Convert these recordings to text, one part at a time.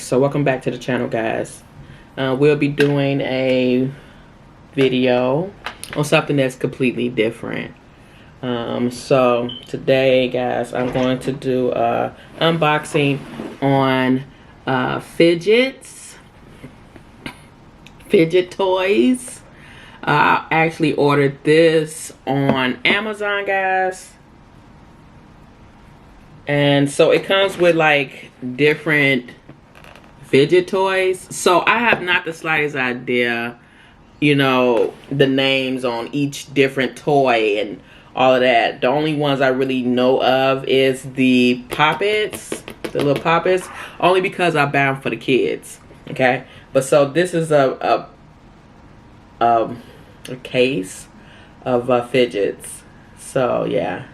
So welcome back to the channel, guys. We'll be doing a video on something that's completely different. So today, guys, I'm going to do a unboxing on fidget toys. I actually ordered this on Amazon, guys. And so it comes with like different fidget toys. So I have not the slightest idea, you know, the names on each different toy and all of that. The only ones I really know of is the poppets, the little poppets, only because I buy them for the kids. Okay, but so this is a case of fidgets. So yeah.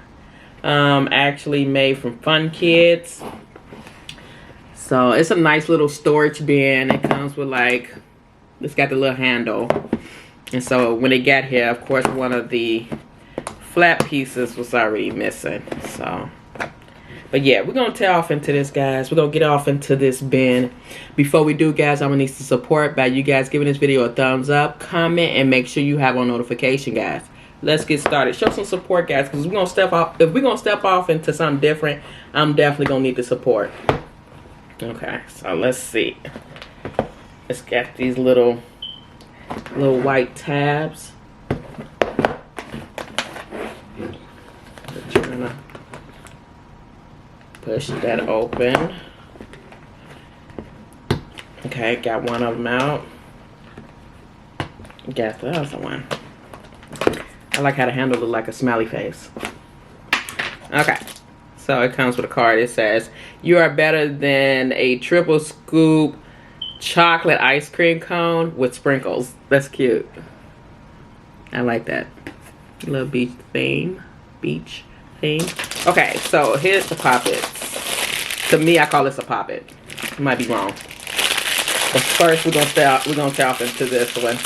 Actually made from Fun Kids. So it's a nice little storage bin. It comes with like, it's got the little handle. And so when it got here, of course, one of the flat pieces was already missing. So, but yeah, we're gonna tear off into this, guys. We're gonna get off into this bin. Before we do, guys, I'm gonna need some support by you guys giving this video a thumbs up, comment, and make sure you have on notification, guys. Let's get started. Show some support, guys, because we're gonna step off. If we're gonna step off into something different, I'm definitely gonna need the support. Okay, so let's see. It's got these little white tabs. Just trying to push that open. Okay, got one of them out. Got the other one. I like how the handle looks like a smiley face. Okay, so it comes with a card. It says, "You are better than a triple scoop chocolate ice cream cone with sprinkles." That's cute. I like that. Little beach theme. Okay, so here's the poppets. To me, I call this a poppet. I might be wrong. But first, we're gonna tear off into this one.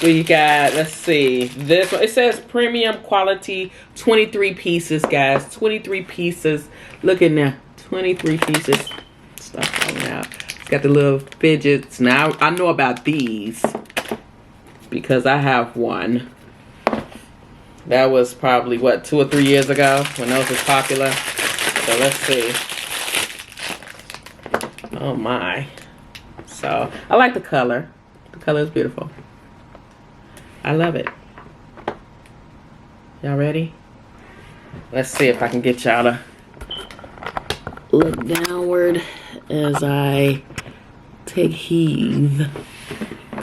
We got, let's see, this one. It says premium quality, 23 pieces, guys. 23 pieces. Look in there. 23 pieces. Stuff falling out. It's got the little fidgets. Now, I know about these because I have one. That was probably, what, 2 or 3 years ago when those was popular. So, let's see. Oh, my. So, I like the color. The color is beautiful. I love it. Y'all ready? Let's see if I can get y'all to look downward as I take heed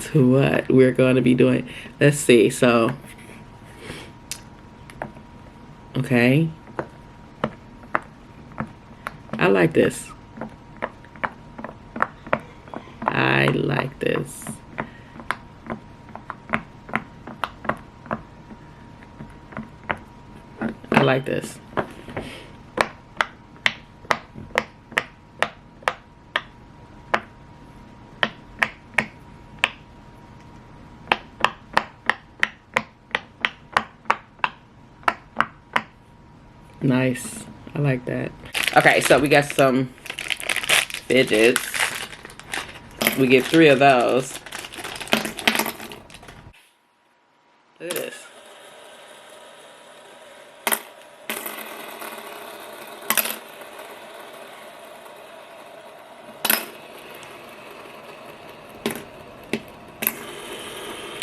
to what we're going to be doing. Let's see. So, okay. I like this. I like this. I like this. Nice. I like that. Okay, so we got some fidgets. We get 3 of those. Look at this.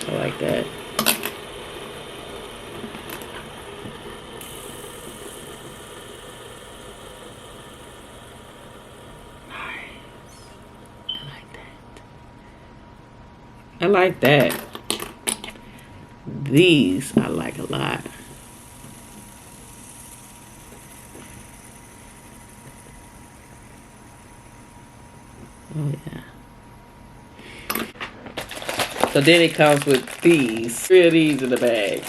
I like that. Nice. I like that. I like that. These I like a lot. Oh yeah. So then it comes with these. 3 of these in the bag.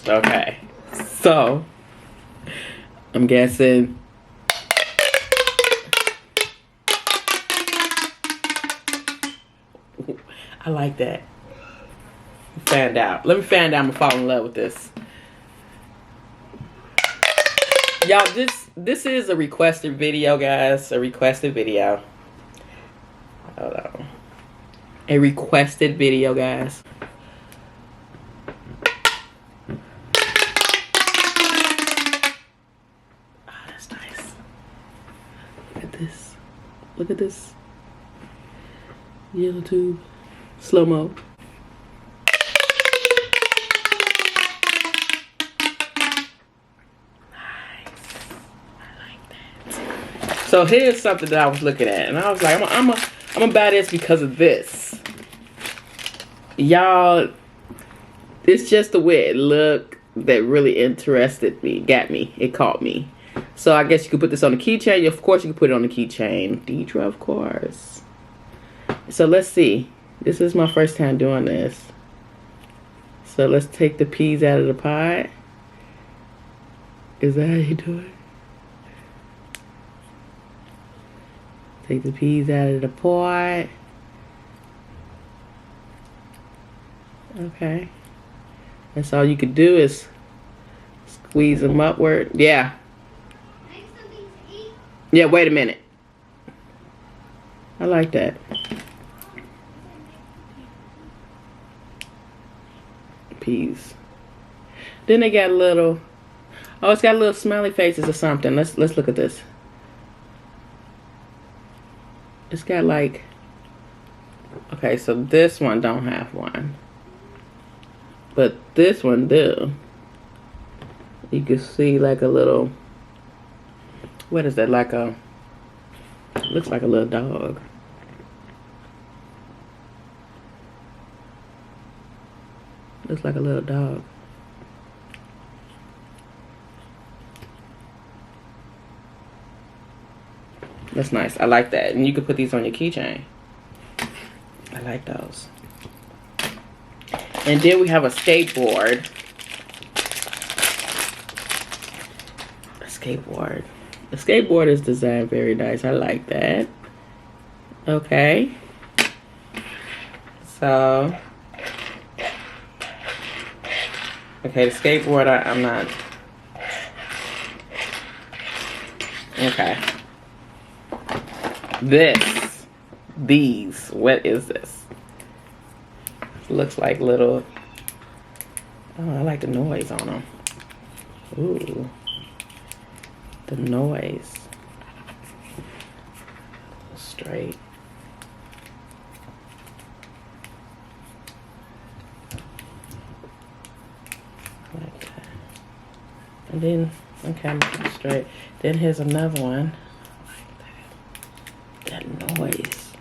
Okay. So, I'm guessing. I like that. Fanned out. Let me fan out. I'm gonna fall in love with this. Y'all, this is a requested video, guys. A requested video. Hold on. A requested video, guys. Oh, that's nice. Look at this. Look at this. Yellow tube. Slow-mo. So here's something that I was looking at, and I was like, I'm gonna buy this because of this. Y'all, it's just the way it looked that really interested me, got me, it caught me. So I guess you could put this on the keychain. Of course you could put it on the keychain. Diedra, of course. So let's see. This is my first time doing this. So let's take the peas out of the pot. Is that how you do it? Take the peas out of the pot. Okay. That's all you could do is squeeze them upward. Yeah. Yeah, wait a minute. I like that. Peas. Then they got little, oh, it's got little smiley faces or something. Let's look at this. It's got like, okay, so this one don't have one, but this one do. You can see like a little, what is that, like a, looks like a little dog. Looks like a little dog. That's nice. I like that. And you could put these on your keychain. I like those. And then we have a skateboard. A skateboard. The skateboard is designed very nice. I like that. Okay. So. Okay, the skateboard, I'm not. Okay. These, what is this? Looks like little, oh, I like the noise on them. Ooh, the noise. Straight. Like that. And then, okay, I'm looking straight. Then here's another one. That noise.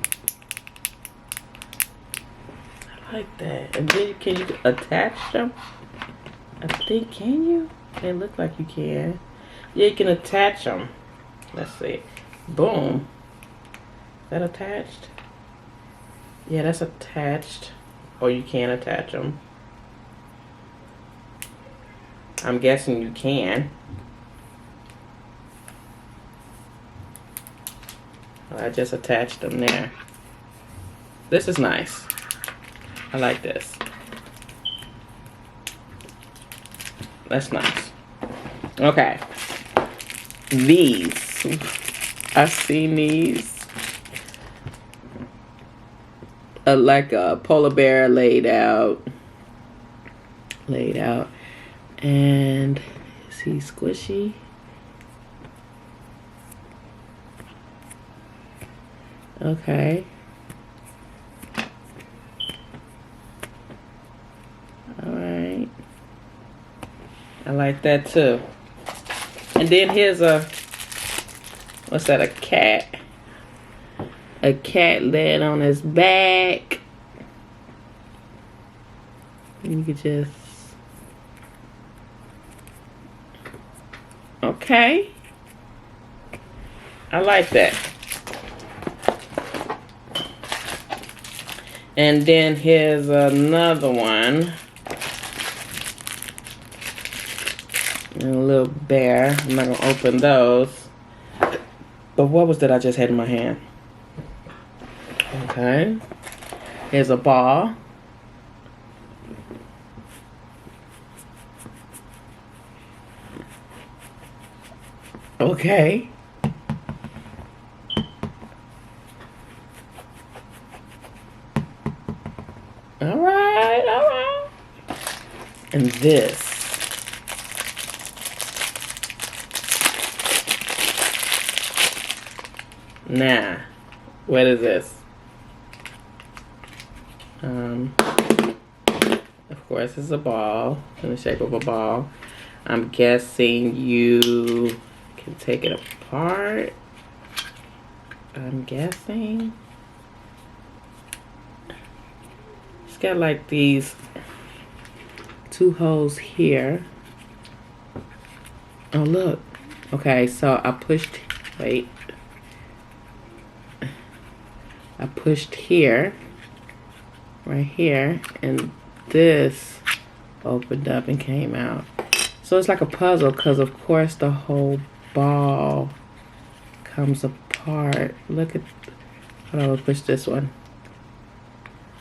I like that. And then can you attach them? I think, can you? They look like you can. Yeah, you can attach them. Let's see. Boom. Is that attached? Yeah, that's attached. Or you can attach them. I'm guessing you can. I just attached them there. This is nice. I like this. That's nice. Okay. These. I've seen these. Like a polar bear laid out. And is he squishy? Okay. All right. I like that too. And then here's a, what's that, a cat? A cat laying on his back. And you could just, okay. I like that. And then here's another one. And a little bear. I'm not gonna open those. But what was that I just had in my hand? Okay. Here's a ball. Okay. All right, all right. And this. Nah. What is this? Of course, it's a ball in the shape of a ball. I'm guessing you can take it apart. I'm guessing. It's got like these two holes here. Oh, look. Okay, so I pushed, wait. I pushed here, right here, and this opened up and came out. So it's like a puzzle because, of course, the whole ball comes apart. Look at, hold on, we'll push this one.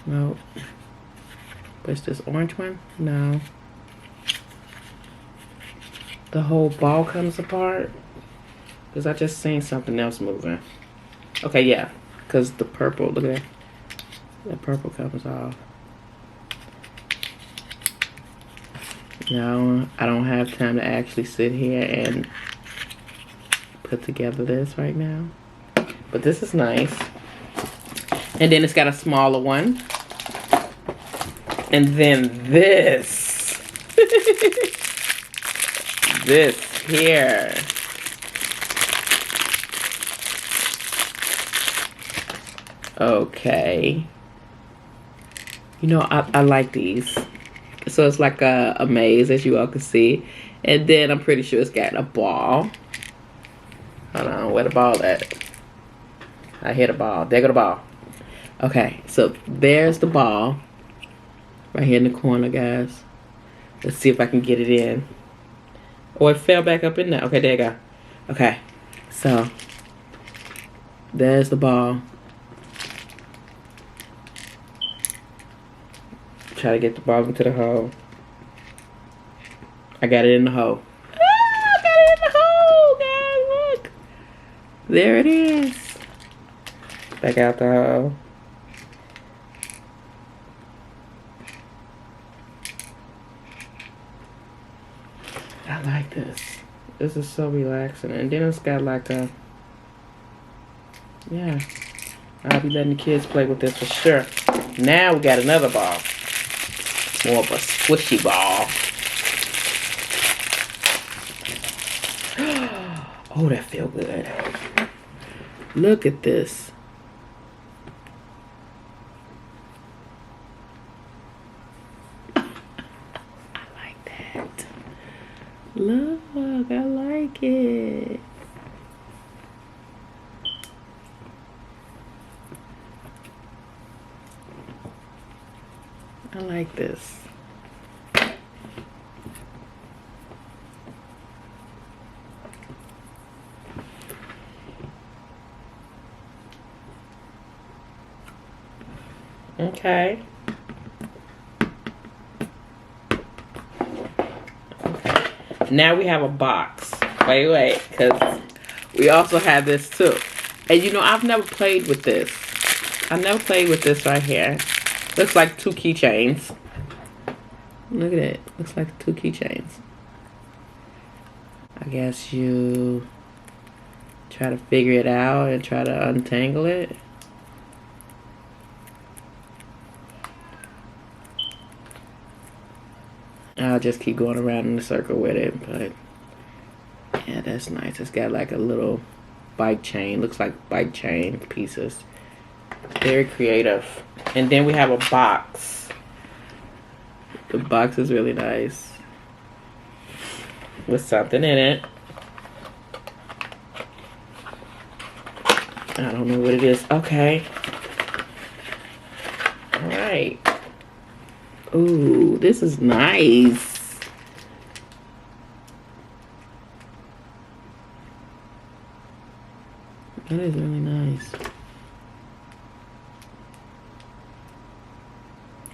No. Push this orange one? No. The whole ball comes apart? Because I just seen something else moving. Okay, yeah. Because the purple, look at that. The purple comes off. No, I don't have time to actually sit here and put together this right now. But this is nice. And then it's got a smaller one. And then this. This here. Okay. You know, I like these. So it's like a maze, as you all can see. And then I'm pretty sure it's got a ball. Hold on, where the ball at? I hit a ball. There go the ball. Okay, so there's the ball. Right here in the corner, guys. Let's see if I can get it in. Oh, it fell back up in there. Okay, there you go. Okay, so there's the ball. Try to get the ball into the hole. I got it in the hole. Ah, I got it in the hole, guys. Look. There it is. Back out the hole. I like this. This is so relaxing. And then it's got like a, yeah. I'll be letting the kids play with this for sure. Now we got another ball. More of a squishy ball. Oh, that feel good. Look at this. I like that. Look, I like it. I like this. Okay. Now we have a box. Wait, because we also have this too. And you know, I've never played with this. I've never played with this right here. Looks like two keychains. Look at it. Looks like two keychains. I guess you try to figure it out and try to untangle it. I'll just keep going around in a circle with it, but yeah, that's nice. It's got like a little bike chain. Looks like bike chain pieces. Very creative. And then we have a box. The box is really nice. With something in it. I don't know what it is. Okay. Alright. Ooh, this is nice. That is really nice.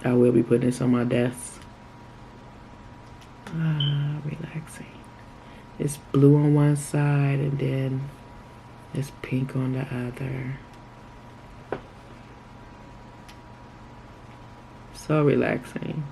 I will be putting this on my desk. Ah, relaxing. It's blue on one side and then it's pink on the other. So relaxing.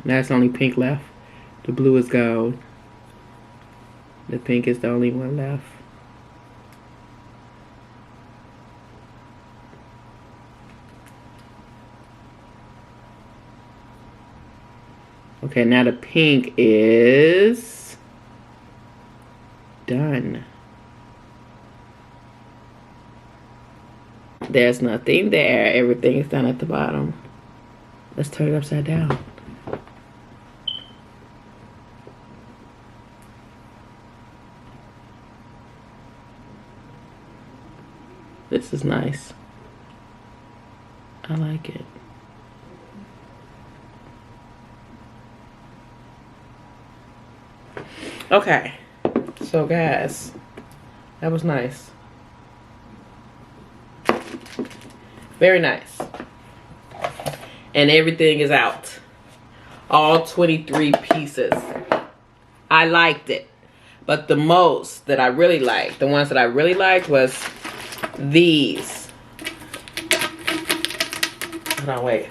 Now it's only pink left. The blue is gold. The pink is the only one left. Okay, now the pink is done. There's nothing there. Everything is done at the bottom. Let's turn it upside down. This is nice. I like it. Okay, so guys, that was nice. Very nice. And everything is out. All 23 pieces. I liked it. But the most that I really liked, the ones that I really liked was these. Hold on, wait.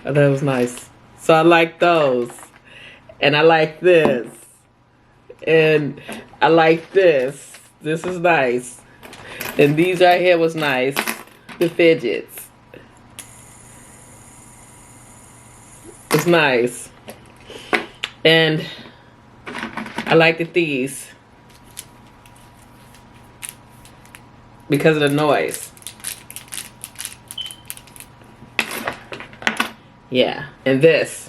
Oh, that was nice. So I like those. And I like this. And I like this. This is nice. And these right here was nice. The fidgets. It's nice. And I liked these. Because of the noise. Yeah. And this.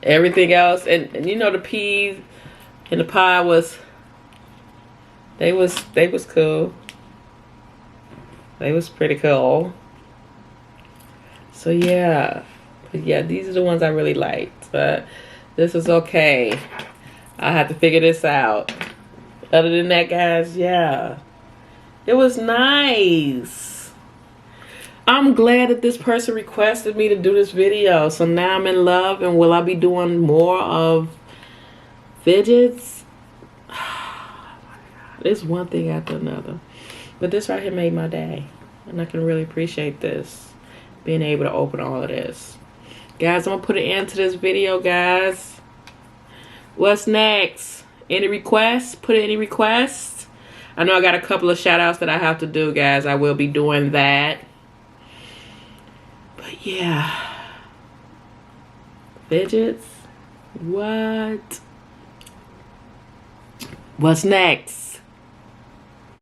Everything else, and you know, the peas and the pie was, they was cool. They was pretty cool. So yeah, but yeah, these are the ones I really liked. But this is okay. I have to figure this out. Other than that, guys, yeah, it was nice. I'm glad that this person requested me to do this video. So now I'm in love, and will I be doing more of fidgets? It's one thing after another. But this right here made my day. And I can really appreciate this. Being able to open all of this. Guys, I'm going to put an end to this video, guys. What's next? Any requests? Put in any requests? I know I got a couple of shout outs that I have to do, guys. I will be doing that. But yeah. Fidgets? What? What's next?